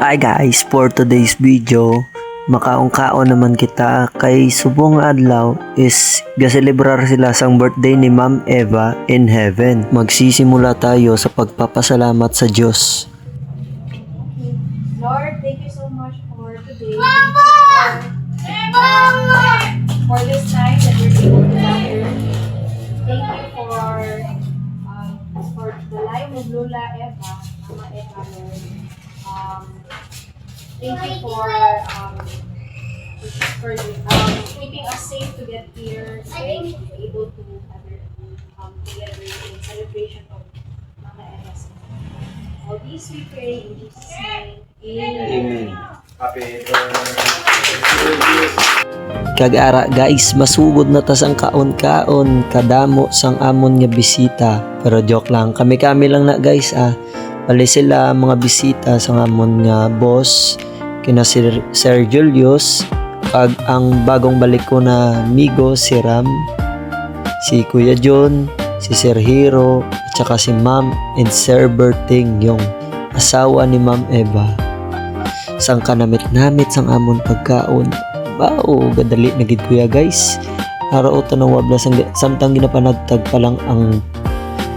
Hi guys, for today's video, makaon-kaon naman kita kay subong adlaw is gaselebrar sila sang birthday ni Ma'am Eva in heaven. Magsisimula tayo sa pagpapasalamat sa Diyos. Lord, thank you so much for today. For this time that we're able to gather. Thank you for the life of Lola Eva, Mama Eva, Lord. Thank you for keeping us safe to get here, safe, able to gather together in celebration of Mama Eva's life. All these we pray in Jesus' name. Amen. Happy Kag-ara guys, masugod na tas ang kaon-kaon kadamo sang amon nga bisita. Pero joke lang, kami-kami lang na guys Bali sila mga bisita sa amon nga boss kina Sir Julius, pag ang bagong balik ko na migo si Ram, si Kuya John, si Sir Hero, at saka si Ma'am and Sir Berting, yung asawa ni Ma'am Eva. Sang kanamit-namit sang amon pagkaon. Wow, gadali na gid kuya guys. Araw tanawab na samtang ginapanagtag pa lang ang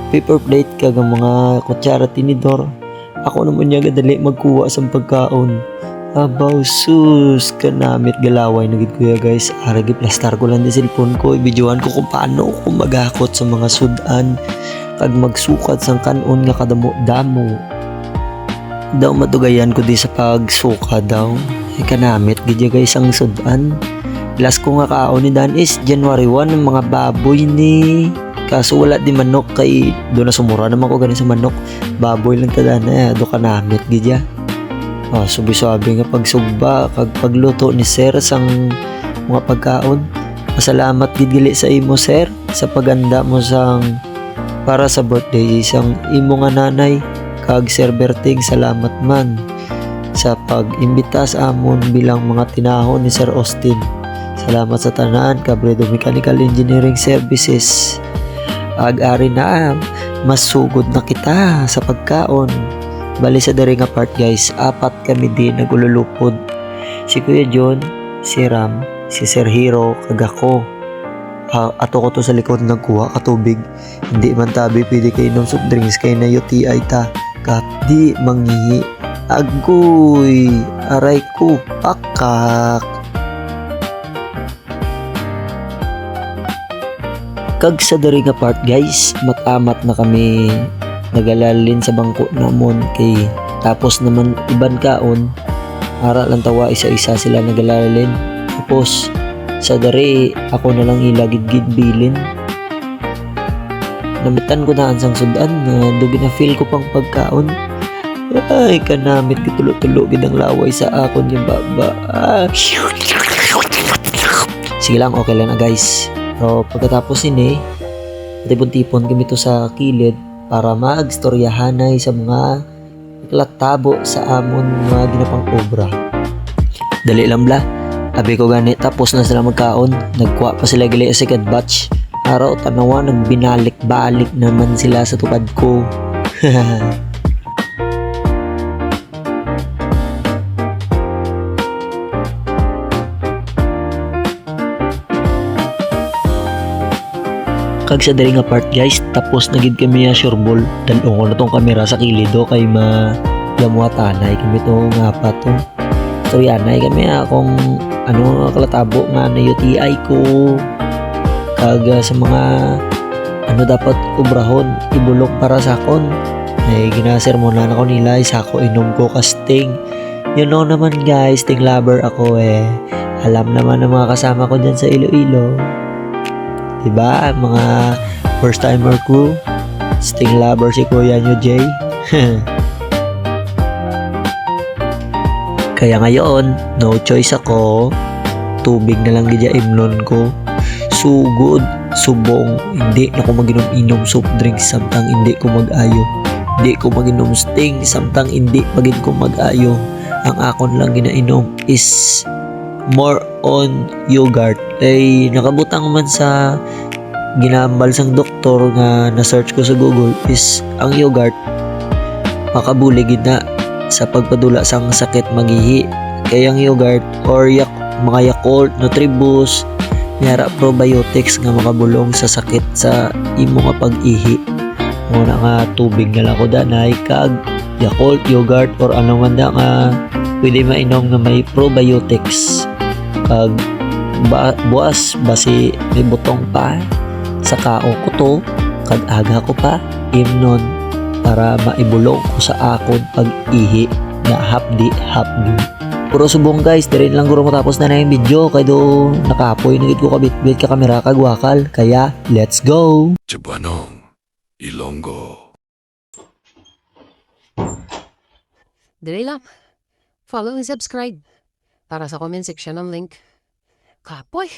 paper plate kag mga kutsara tinidor. Ako naman niya gadali magkuha sang pagkaon. Abaw sus kanamit galaway na gid kuya guys. Aragi plastar ko lang di cellphone ko, ibidyoan ko kung paano ko magakot sa mga sudan kag magsukat sang kanon nga kadamo-damo. Daw matugayan ko di sa pagsuka daw. Kanamit gid guys ang sudan. Last ko nga kaon ni Dan is January 1 ng mga baboy ni. Kaso wala di manok kay do na sumura naman ko ganin sa manok. Baboy lang tada na do kanamit gid ya. Subi-subi nga pagsugba kag pagluto ni Sir sang mga pagkaon. Pasalamat gid gali sa imo Sir sa paganda mo sang para sa birthday sang imo nga nanay kag Sir Berting, salamat man sa pag-imbita sa amon bilang mga tinahon ni Sir Austin. Salamat sa tanan Cabredo Mechanical Engineering Services. Ag-ari na masugod na kita sa pagkaon. Bali sa diri nga part guys, apat kami din nagululupod. Si Kuya John, si Ram, si Sir Hero, kag ako. Ato ko to sa likod nagkuha ka tubig. Hindi man tabi pwede kay inom soft drinks kay na UTI ta. Kapdi mangihi. Agoy, aray ko pakak. Kag sa diri nga part guys, matamat na kami nagalalin sa bangko namon kay tapos naman iban kaon ara lang tawa isa-isa sila nagalalin. Tapos sa diri ako na lang ilagid-gid bilin. Namitan ko na ansang sudan na dugi na feel ko pang pagkaon. Ay kanamit gitulo-tulo gid ang laway sa akon yung baba. Sige lang, okay lang na guys. So pagkatapos ini tipon-tipon kami to sa kilid para maagstoryahanay sa mga klatabo sa amon mga ginapang obra. Dali lang bla. Abi ko gani tapos na sila magkaon. Nagkuha pa sila gali sa second batch. Araw tanawa nagbinalik-balik naman sila sa tukad ko. Kag sa diri nga part guys, tapos na gid kami sureball. Dalong ko na tong kamera sa kilido kay magamuatanay kami to nga pa to. Storyanay kami akong kalatabo nga na UTI ko. Kag sa mga dapat ubrahon ibulok para sa akon. Ay ginasermonan ako nila isa ko inom ko kasting. You know naman guys, ting lover ako Alam naman ng mga kasama ko dyan sa Iloilo. Diba? Mga first timer crew. Sting lover si Kuya nyo Jay. Kaya ngayon, no choice ako. Tubig na lang gidya imnon ko. Sugod, subong. Hindi na ko maginom-inom soft drinks samtang hindi ko mag-ayo. Hindi ko maginom sting samtang hindi pagin ko mag-ayo. Ang akon lang ginainom is more on yogurt. Ay nakabutang man sa ginambal sang doktor nga na-search ko sa Google is ang yogurt makabuligid na sa pagpadula sang sakit magihi. Kayang yogurt or mga Yakult, Nutriboost, mayara probiotics nga makabulong sa sakit sa imo nga pag-ihi. Muna nga tubig na lang ko danay kag Yakult, yogurt or ano man da nga pwede mainom nga may probiotics. Pag buwas basi may butong pa sa kao ko to kag aga ko pa imnon para maibulong ko sa akon pag-ihi na hapdi. Puro subong guys, dire lang guro matapos na yung video kay do nakapoy na gid ko kabit-bit ka kamera kag wakal kaya let's go. Cebuanong, Ilonggo. Dali lang. Follow and subscribe. Para sa comment section ng link. Kapoy!